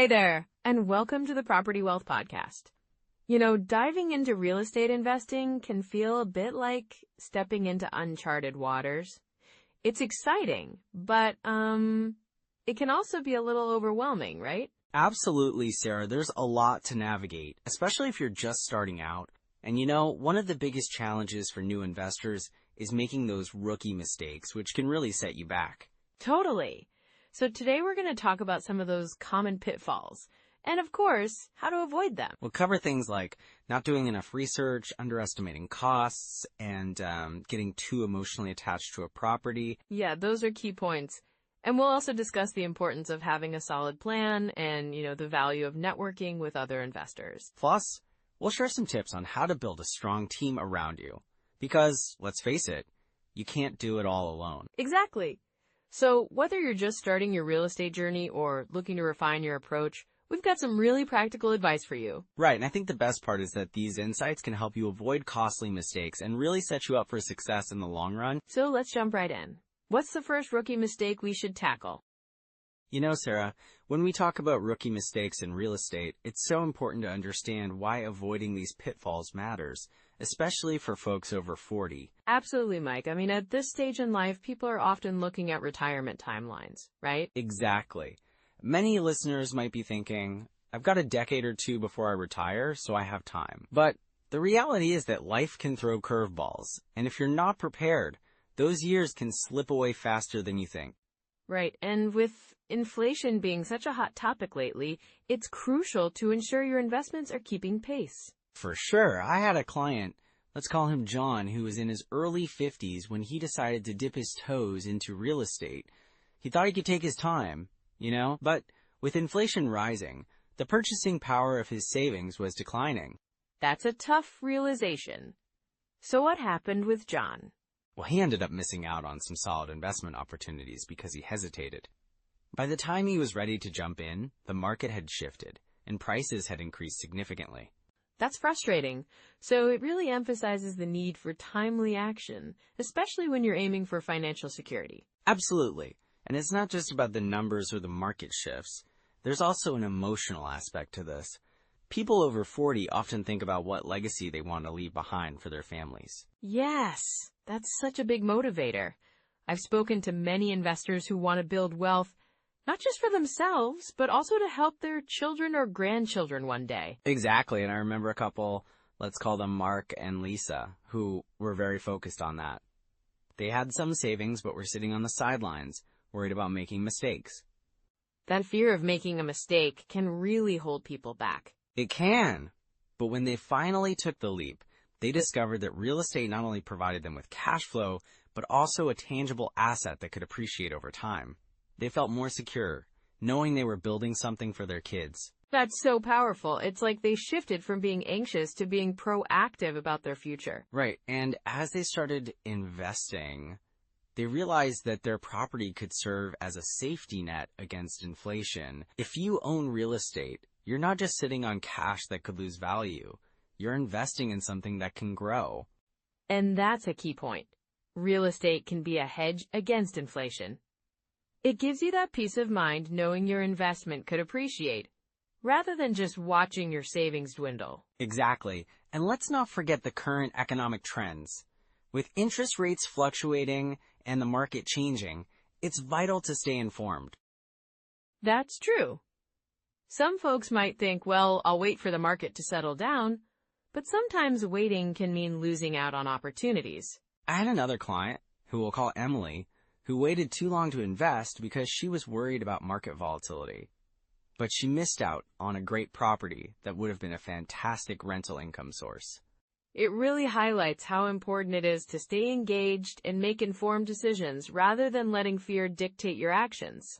there, and welcome to the Property Wealth Podcast. You know, diving into real estate investing can feel a bit like stepping into uncharted waters. It's exciting, but it can also be a little overwhelming, right? Absolutely, Sarah. There's a lot to navigate, especially if you're just starting out. And you know, one of the biggest challenges for new investors is making those rookie mistakes, which can really set you back. Totally. So today we're going to talk about some of those common pitfalls, and of course, how to avoid them. We'll cover things like not doing enough research, underestimating costs, and getting too emotionally attached to a property. Yeah, those are key points. And we'll also discuss the importance of having a solid plan and, the value of networking with other investors. Plus, we'll share some tips on how to build a strong team around you. Because, let's face it, you can't do it all alone. Exactly. So whether you're just starting your real estate journey or looking to refine your approach, we've got some really practical advice for you. Right, and I think the best part is that these insights can help you avoid costly mistakes and really set you up for success in the long run. So let's jump right in. What's the first rookie mistake we should tackle? You know, Sarah, when we talk about rookie mistakes in real estate, it's so important to understand why avoiding these pitfalls matters, especially for folks over 40. Absolutely, Mike. I mean, at this stage in life, people are often looking at retirement timelines, right? Exactly. Many listeners might be thinking, I've got a decade or two before I retire, so I have time. But the reality is that life can throw curveballs, and if you're not prepared, those years can slip away faster than you think. Right, and with inflation being such a hot topic lately, it's crucial to ensure your investments are keeping pace. For sure. I had a client, let's call him John, who was in his early 50s when he decided to dip his toes into real estate. He thought he could take his time, but with inflation rising, the purchasing power of his savings was declining. That's a tough realization. So what happened with John? Well, he ended up missing out on some solid investment opportunities because he hesitated. By the time he was ready to jump in, the market had shifted, and prices had increased significantly. That's frustrating. So it really emphasizes the need for timely action, especially when you're aiming for financial security. Absolutely. And it's not just about the numbers or the market shifts. There's also an emotional aspect to this. People over 40 often think about what legacy they want to leave behind for their families. Yes, that's such a big motivator. I've spoken to many investors who want to build wealth, not just for themselves, but also to help their children or grandchildren one day. Exactly, and I remember a couple, let's call them Mark and Lisa, who were very focused on that. They had some savings, but were sitting on the sidelines, worried about making mistakes. That fear of making a mistake can really hold people back. It can, but when they finally took the leap, they discovered that real estate not only provided them with cash flow, but also a tangible asset that could appreciate over time. They felt more secure, knowing they were building something for their kids. That's so powerful. It's like they shifted from being anxious to being proactive about their future. Right, and as they started investing, they realized that their property could serve as a safety net against inflation. If you own real estate, you're not just sitting on cash that could lose value. You're investing in something that can grow. And that's a key point. Real estate can be a hedge against inflation. It gives you that peace of mind knowing your investment could appreciate, rather than just watching your savings dwindle. Exactly. And let's not forget the current economic trends. With interest rates fluctuating and the market changing, it's vital to stay informed. That's true. Some folks might think, well, I'll wait for the market to settle down, but sometimes waiting can mean losing out on opportunities. I had another client, who we'll call Emily, who waited too long to invest because she was worried about market volatility. But she missed out on a great property that would have been a fantastic rental income source. It really highlights how important it is to stay engaged and make informed decisions rather than letting fear dictate your actions.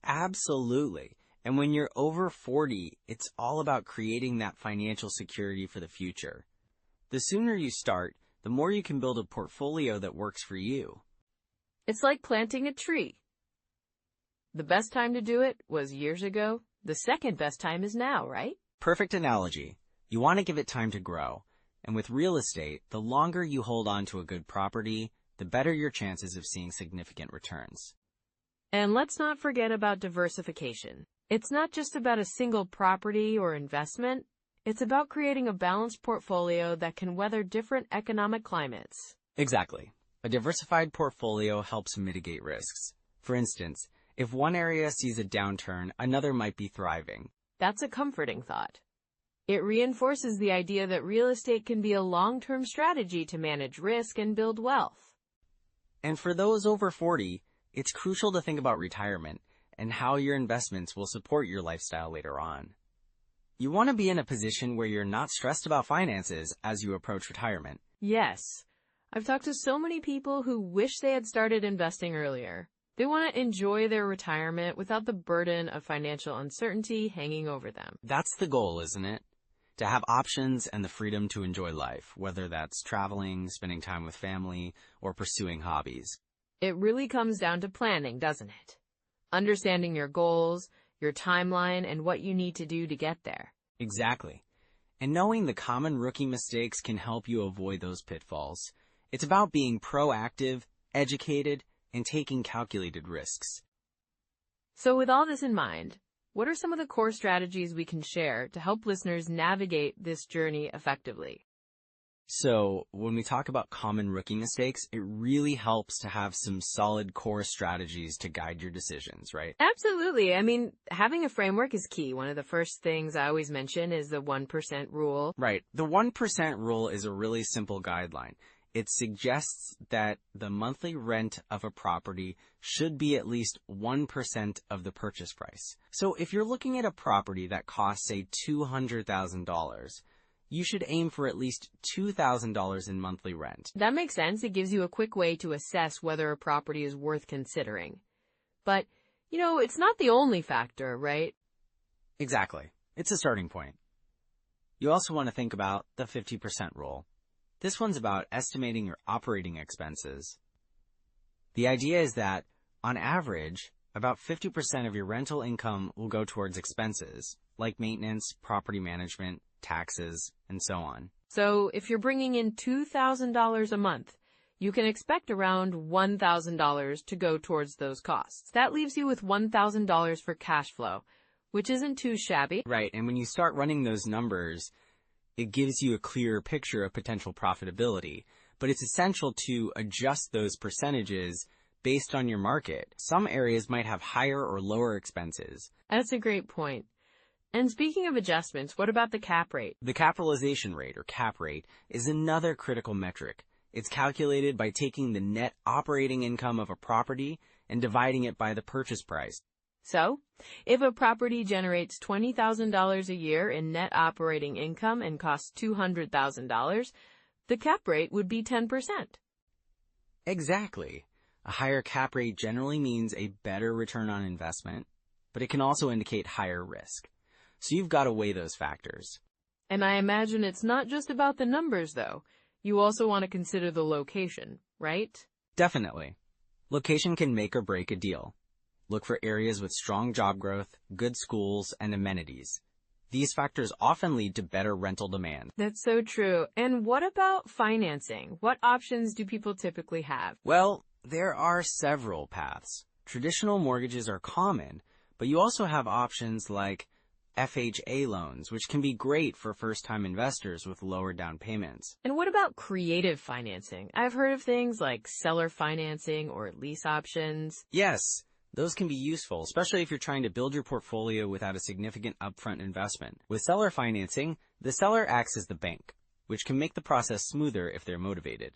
Absolutely. And when you're over 40, it's all about creating that financial security for the future. The sooner you start, the more you can build a portfolio that works for you. It's like planting a tree. The best time to do it was years ago. The second best time is now, right? Perfect analogy. You want to give it time to grow. And with real estate, the longer you hold on to a good property, the better your chances of seeing significant returns. And let's not forget about diversification. It's not just about a single property or investment. It's about creating a balanced portfolio that can weather different economic climates. Exactly. A diversified portfolio helps mitigate risks. For instance, if one area sees a downturn, another might be thriving. That's a comforting thought. It reinforces the idea that real estate can be a long-term strategy to manage risk and build wealth. And for those over 40, it's crucial to think about retirement and how your investments will support your lifestyle later on. You want to be in a position where you're not stressed about finances as you approach retirement. Yes. I've talked to so many people who wish they had started investing earlier. They want to enjoy their retirement without the burden of financial uncertainty hanging over them. That's the goal, isn't it? To have options and the freedom to enjoy life, whether that's traveling, spending time with family, or pursuing hobbies. It really comes down to planning, doesn't it? Understanding your goals, your timeline, and what you need to do to get there. Exactly. And knowing the common rookie mistakes can help you avoid those pitfalls. It's about being proactive, educated, and taking calculated risks. So with all this in mind, what are some of the core strategies we can share to help listeners navigate this journey effectively? So when we talk about common rookie mistakes, it really helps to have some solid core strategies to guide your decisions, right? Absolutely. I mean, having a framework is key. One of the first things I always mention is the 1% rule. Right. The 1% rule is a really simple guideline. It suggests that the monthly rent of a property should be at least 1% of the purchase price. So if you're looking at a property that costs, say, $200,000, you should aim for at least $2,000 in monthly rent. That makes sense. It gives you a quick way to assess whether a property is worth considering. But, it's not the only factor, right? Exactly. It's a starting point. You also want to think about the 50% rule. This one's about estimating your operating expenses. The idea is that, on average, about 50% of your rental income will go towards expenses, like maintenance, property management, taxes, and so on. So if you're bringing in $2,000 a month, you can expect around $1,000 to go towards those costs. That leaves you with $1,000 for cash flow, which isn't too shabby. Right, and when you start running those numbers, it gives you a clearer picture of potential profitability, but it's essential to adjust those percentages based on your market. Some areas might have higher or lower expenses. That's a great point. And speaking of adjustments, what about the cap rate? The capitalization rate, or cap rate, is another critical metric. It's calculated by taking the net operating income of a property and dividing it by the purchase price. So, if a property generates $20,000 a year in net operating income and costs $200,000, the cap rate would be 10%. Exactly. A higher cap rate generally means a better return on investment, but it can also indicate higher risk. So you've got to weigh those factors. And I imagine it's not just about the numbers, though. You also want to consider the location, right? Definitely. Location can make or break a deal. Look for areas with strong job growth, good schools, and amenities. These factors often lead to better rental demand. That's so true. And what about financing? What options do people typically have? Well, there are several paths. Traditional mortgages are common, but you also have options like FHA loans, which can be great for first-time investors with lower down payments. And what about creative financing? I've heard of things like seller financing or lease options. Yes. Those can be useful, especially if you're trying to build your portfolio without a significant upfront investment. With seller financing, the seller acts as the bank, which can make the process smoother if they're motivated.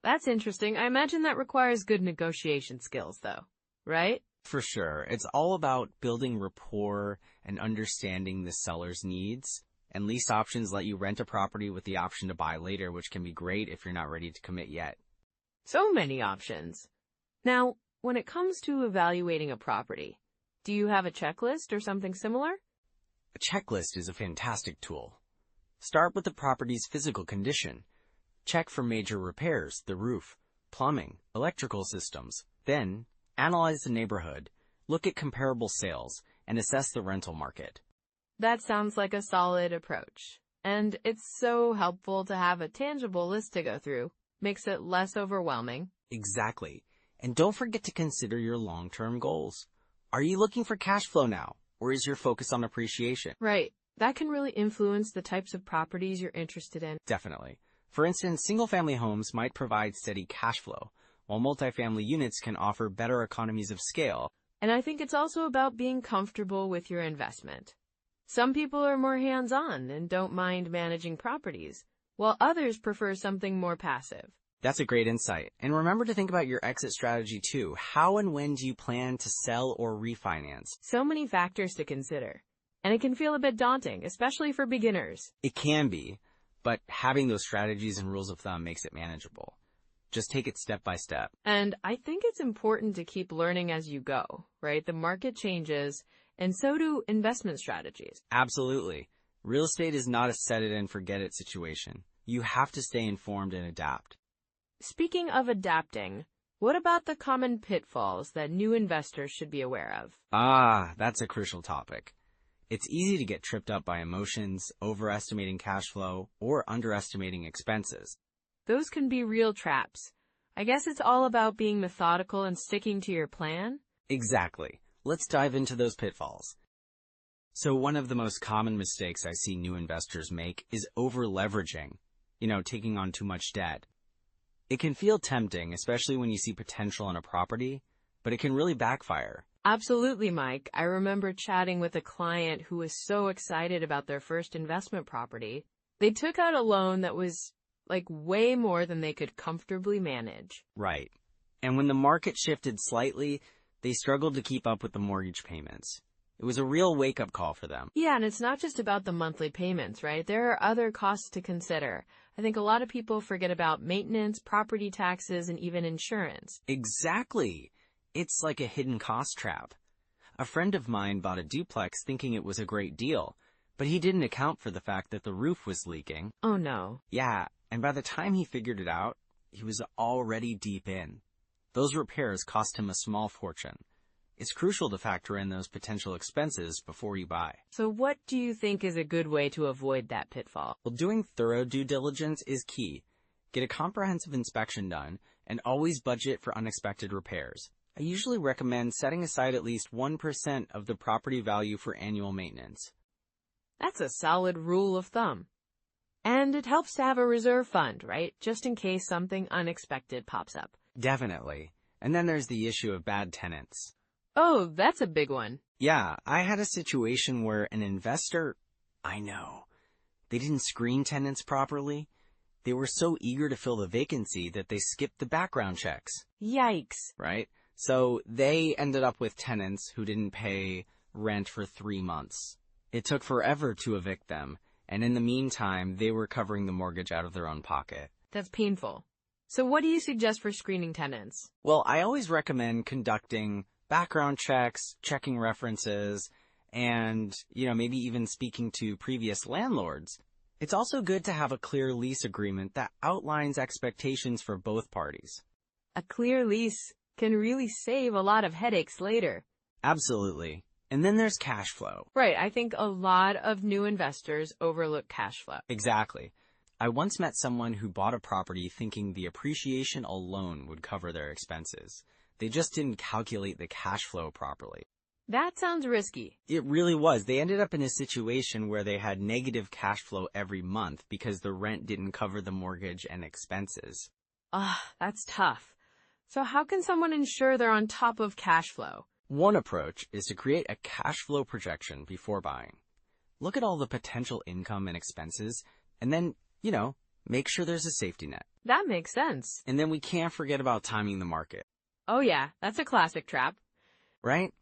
That's interesting. I imagine that requires good negotiation skills, though, right? For sure. It's all about building rapport and understanding the seller's needs. And lease options let you rent a property with the option to buy later, which can be great if you're not ready to commit yet. So many options. Now, when it comes to evaluating a property, do you have a checklist or something similar? A checklist is a fantastic tool. Start with the property's physical condition. Check for major repairs, the roof, plumbing, electrical systems. Then, analyze the neighborhood, look at comparable sales, and assess the rental market. That sounds like a solid approach. And it's so helpful to have a tangible list to go through. Makes it less overwhelming. Exactly. And don't forget to consider your long-term goals. Are you looking for cash flow now, or is your focus on appreciation? Right. That can really influence the types of properties you're interested in. Definitely. For instance, single-family homes might provide steady cash flow, while multifamily units can offer better economies of scale. And I think it's also about being comfortable with your investment. Some people are more hands-on and don't mind managing properties, while others prefer something more passive. That's a great insight. And remember to think about your exit strategy too. How and when do you plan to sell or refinance? So many factors to consider. And it can feel a bit daunting, especially for beginners. It can be, but having those strategies and rules of thumb makes it manageable. Just take it step by step. And I think it's important to keep learning as you go, right? The market changes, and so do investment strategies. Absolutely. Real estate is not a set it and forget it situation. You have to stay informed and adapt. Speaking of adapting, what about the common pitfalls that new investors should be aware of? That's a crucial topic. It's easy to get tripped up by emotions, overestimating cash flow, or underestimating expenses. Those can be real traps. I guess it's all about being methodical and sticking to your plan. Exactly. Let's dive into those pitfalls. So one of the most common mistakes I see new investors make is over-leveraging, taking on too much debt. It can feel tempting, especially when you see potential in a property, but it can really backfire. Absolutely, Mike. I remember chatting with a client who was so excited about their first investment property. They took out a loan that was way more than they could comfortably manage. Right. And when the market shifted slightly, they struggled to keep up with the mortgage payments. It was a real wake-up call for them. Yeah, and it's not just about the monthly payments, right? There are other costs to consider. I think a lot of people forget about maintenance, property taxes, and even insurance. Exactly. It's like a hidden cost trap. A friend of mine bought a duplex thinking it was a great deal, but he didn't account for the fact that the roof was leaking. Oh no. Yeah, and by the time he figured it out, he was already deep in. Those repairs cost him a small fortune. It's crucial to factor in those potential expenses before you buy. So what do you think is a good way to avoid that pitfall? Well, doing thorough due diligence is key. Get a comprehensive inspection done, and always budget for unexpected repairs. I usually recommend setting aside at least 1% of the property value for annual maintenance. That's a solid rule of thumb. And it helps to have a reserve fund, right? Just in case something unexpected pops up. Definitely. And then there's the issue of bad tenants. Oh, that's a big one. Yeah, I had a situation where an investor, they didn't screen tenants properly. They were so eager to fill the vacancy that they skipped the background checks. Yikes. Right? So they ended up with tenants who didn't pay rent for 3 months. It took forever to evict them, and in the meantime, they were covering the mortgage out of their own pocket. That's painful. So what do you suggest for screening tenants? Well, I always recommend conducting background checks, checking references, and, maybe even speaking to previous landlords. It's also good to have a clear lease agreement that outlines expectations for both parties. A clear lease can really save a lot of headaches later. Absolutely. And then there's cash flow. Right. I think a lot of new investors overlook cash flow. Exactly. I once met someone who bought a property thinking the appreciation alone would cover their expenses. They just didn't calculate the cash flow properly. That sounds risky. It really was. They ended up in a situation where they had negative cash flow every month because the rent didn't cover the mortgage and expenses. That's tough. So how can someone ensure they're on top of cash flow? One approach is to create a cash flow projection before buying. Look at all the potential income and expenses, and then, make sure there's a safety net. That makes sense. And then we can't forget about timing the market. Oh yeah, that's a classic trap. Right?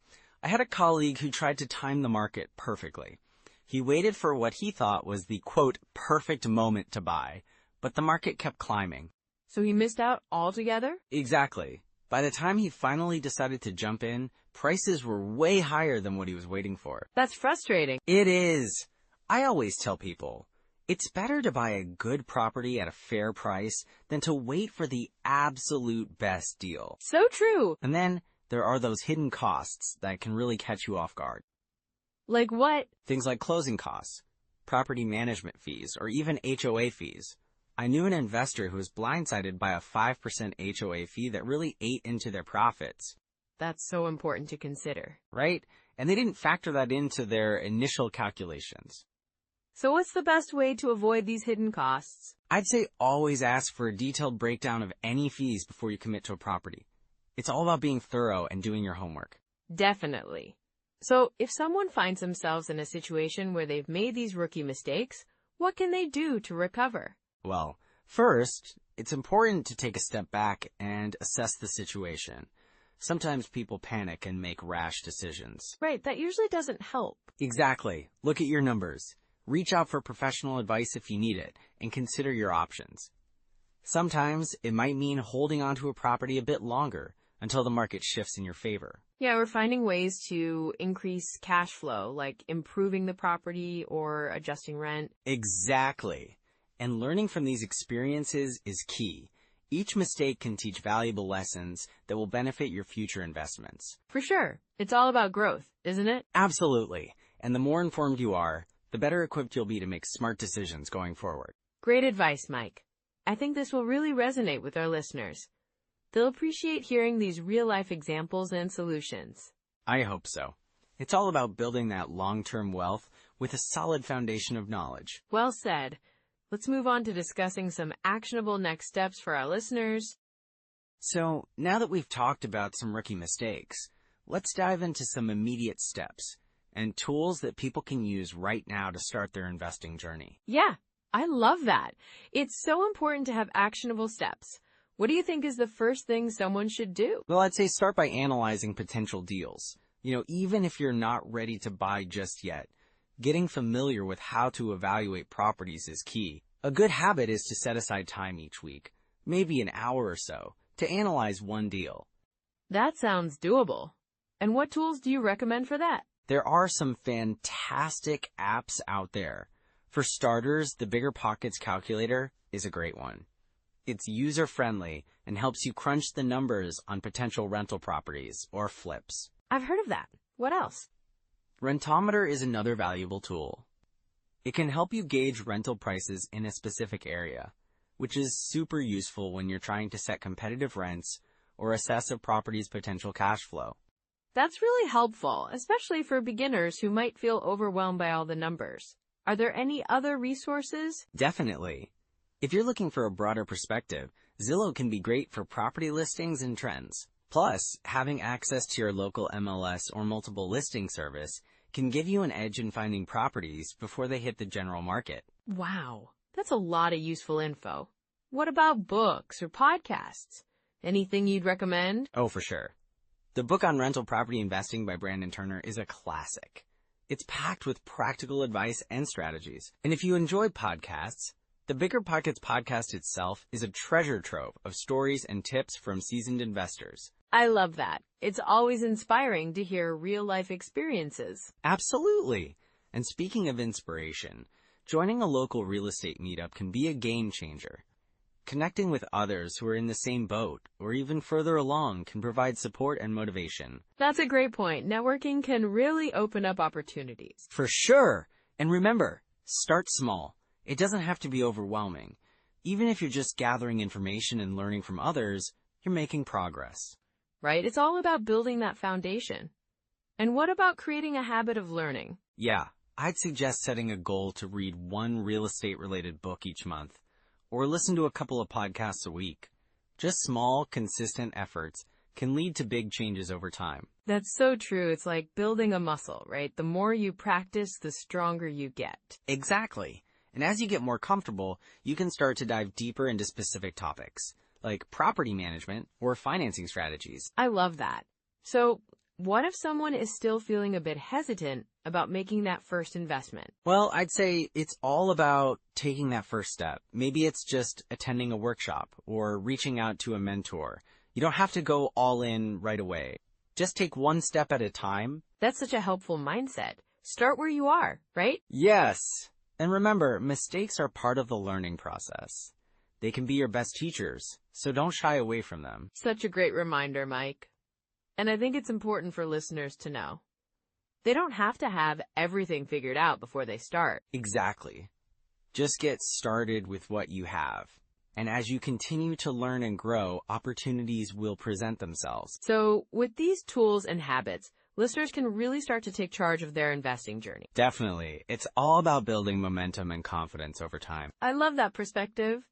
I had a colleague who tried to time the market perfectly. He waited for what he thought was the, quote, perfect moment to buy, but the market kept climbing. So he missed out altogether? Exactly. By the time he finally decided to jump in, prices were way higher than what he was waiting for. That's frustrating. It is. I always tell people, it's better to buy a good property at a fair price than to wait for the absolute best deal. So true. And then there are those hidden costs that can really catch you off guard. Like what? Things like closing costs, property management fees, or even HOA fees. I knew an investor who was blindsided by a 5% HOA fee that really ate into their profits. That's so important to consider. Right? and they didn't factor that into their initial calculations. So what's the best way to avoid these hidden costs? I'd say always ask for a detailed breakdown of any fees before you commit to a property. It's all about being thorough and doing your homework. Definitely. So if someone finds themselves in a situation where they've made these rookie mistakes, what can they do to recover? Well, first, it's important to take a step back and assess the situation. Sometimes people panic and make rash decisions. Right, that usually doesn't help. Exactly. Look at your numbers. Reach out for professional advice if you need it, and consider your options. Sometimes it might mean holding onto a property a bit longer until the market shifts in your favor. Yeah, we're finding ways to increase cash flow, like improving the property or adjusting rent. Exactly. And learning from these experiences is key. Each mistake can teach valuable lessons that will benefit your future investments. For sure. It's all about growth, isn't it? Absolutely. And the more informed you are, the better equipped you'll be to make smart decisions going forward. Great advice, Mike. I think this will really resonate with our listeners. They'll appreciate hearing these real-life examples and solutions. I hope so. It's all about building that long-term wealth with a solid foundation of knowledge. Well said. Let's move on to discussing some actionable next steps for our listeners. So, now that we've talked about some rookie mistakes, let's dive into some immediate steps and tools that people can use right now to start their investing journey. Yeah, I love that. It's so important to have actionable steps. What do you think is the first thing someone should do? Well, I'd say start by analyzing potential deals. Even if you're not ready to buy just yet, getting familiar with how to evaluate properties is key. A good habit is to set aside time each week, maybe an hour or so, to analyze one deal. That sounds doable. And what tools do you recommend for that? There are some fantastic apps out there. For starters, the BiggerPockets calculator is a great one. It's user-friendly and helps you crunch the numbers on potential rental properties or flips. I've heard of that. What else? Rentometer is another valuable tool. It can help you gauge rental prices in a specific area, which is super useful when you're trying to set competitive rents or assess a property's potential cash flow. That's really helpful, especially for beginners who might feel overwhelmed by all the numbers. Are there any other resources? Definitely. If you're looking for a broader perspective, Zillow can be great for property listings and trends. Plus, having access to your local MLS or multiple listing service can give you an edge in finding properties before they hit the general market. Wow, that's a lot of useful info. What about books or podcasts? Anything you'd recommend? Oh, for sure. The book on rental property investing by Brandon Turner is a classic. It's packed with practical advice and strategies. And if you enjoy podcasts, the BiggerPockets podcast itself is a treasure trove of stories and tips from seasoned investors. I love that. It's always inspiring to hear real-life experiences. Absolutely. And speaking of inspiration, joining a local real estate meetup can be a game changer. Connecting with others who are in the same boat or even further along can provide support and motivation. That's a great point. Networking can really open up opportunities. For sure. And remember, start small. It doesn't have to be overwhelming. Even if you're just gathering information and learning from others, you're making progress. Right? It's all about building that foundation. And what about creating a habit of learning? Yeah, I'd suggest setting a goal to read one real estate-related book each month, or listen to a couple of podcasts a week. Just small, consistent efforts can lead to big changes over time. That's so true. It's like building a muscle, right? The more you practice, the stronger you get. Exactly. And as you get more comfortable, you can start to dive deeper into specific topics, like property management or financing strategies. I love that. So, what if someone is still feeling a bit hesitant about making that first investment? Well, I'd say it's all about taking that first step. Maybe it's just attending a workshop or reaching out to a mentor. You don't have to go all in right away. Just take one step at a time. That's such a helpful mindset. Start where you are, right? Yes. And remember, mistakes are part of the learning process. They can be your best teachers, so don't shy away from them. Such a great reminder, Mike. And I think it's important for listeners to know. They don't have to have everything figured out before they start. Exactly. Just get started with what you have. And as you continue to learn and grow, opportunities will present themselves. So, with these tools and habits, listeners can really start to take charge of their investing journey. Definitely. It's all about building momentum and confidence over time. I love that perspective.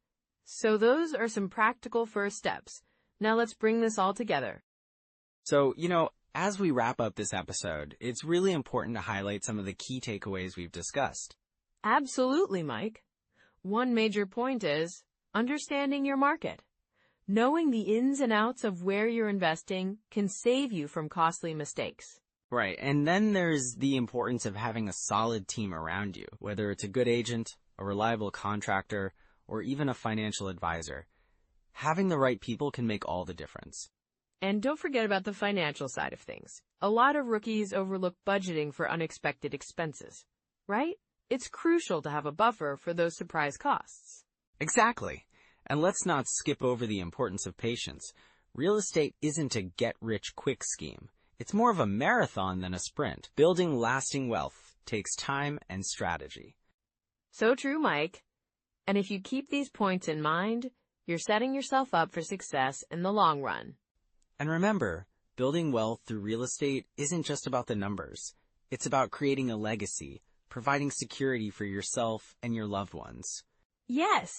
So those are some practical first steps. Now let's bring this all together. So, as we wrap up this episode, it's really important to highlight some of the key takeaways we've discussed. Absolutely, Mike. One major point is understanding your market. Knowing the ins and outs of where you're investing can save you from costly mistakes. Right, and then there's the importance of having a solid team around you, whether it's a good agent, a reliable contractor, or even a financial advisor. Having the right people can make all the difference. And don't forget about the financial side of things. A lot of rookies overlook budgeting for unexpected expenses, right? It's crucial to have a buffer for those surprise costs. Exactly. And let's not skip over the importance of patience. Real estate isn't a get-rich-quick scheme. It's more of a marathon than a sprint. Building lasting wealth takes time and strategy. So true, Mike. And if you keep these points in mind, you're setting yourself up for success in the long run. And remember, building wealth through real estate isn't just about the numbers. It's about creating a legacy, providing security for yourself and your loved ones. Yes.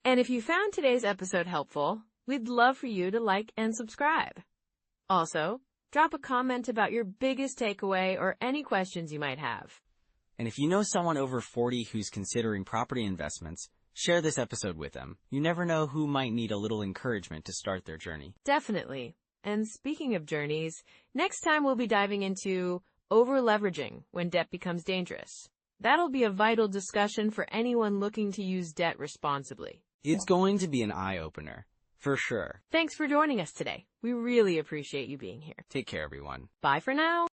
And if you found today's episode helpful, we'd love for you to like and subscribe. Also, drop a comment about your biggest takeaway or any questions you might have. And if you know someone over 40 who's considering property investments, share this episode with them. You never know who might need a little encouragement to start their journey. Definitely. And speaking of journeys, next time we'll be diving into over-leveraging when debt becomes dangerous. That'll be a vital discussion for anyone looking to use debt responsibly. It's going to be an eye-opener, for sure. Thanks for joining us today. We really appreciate you being here. Take care, everyone. Bye for now.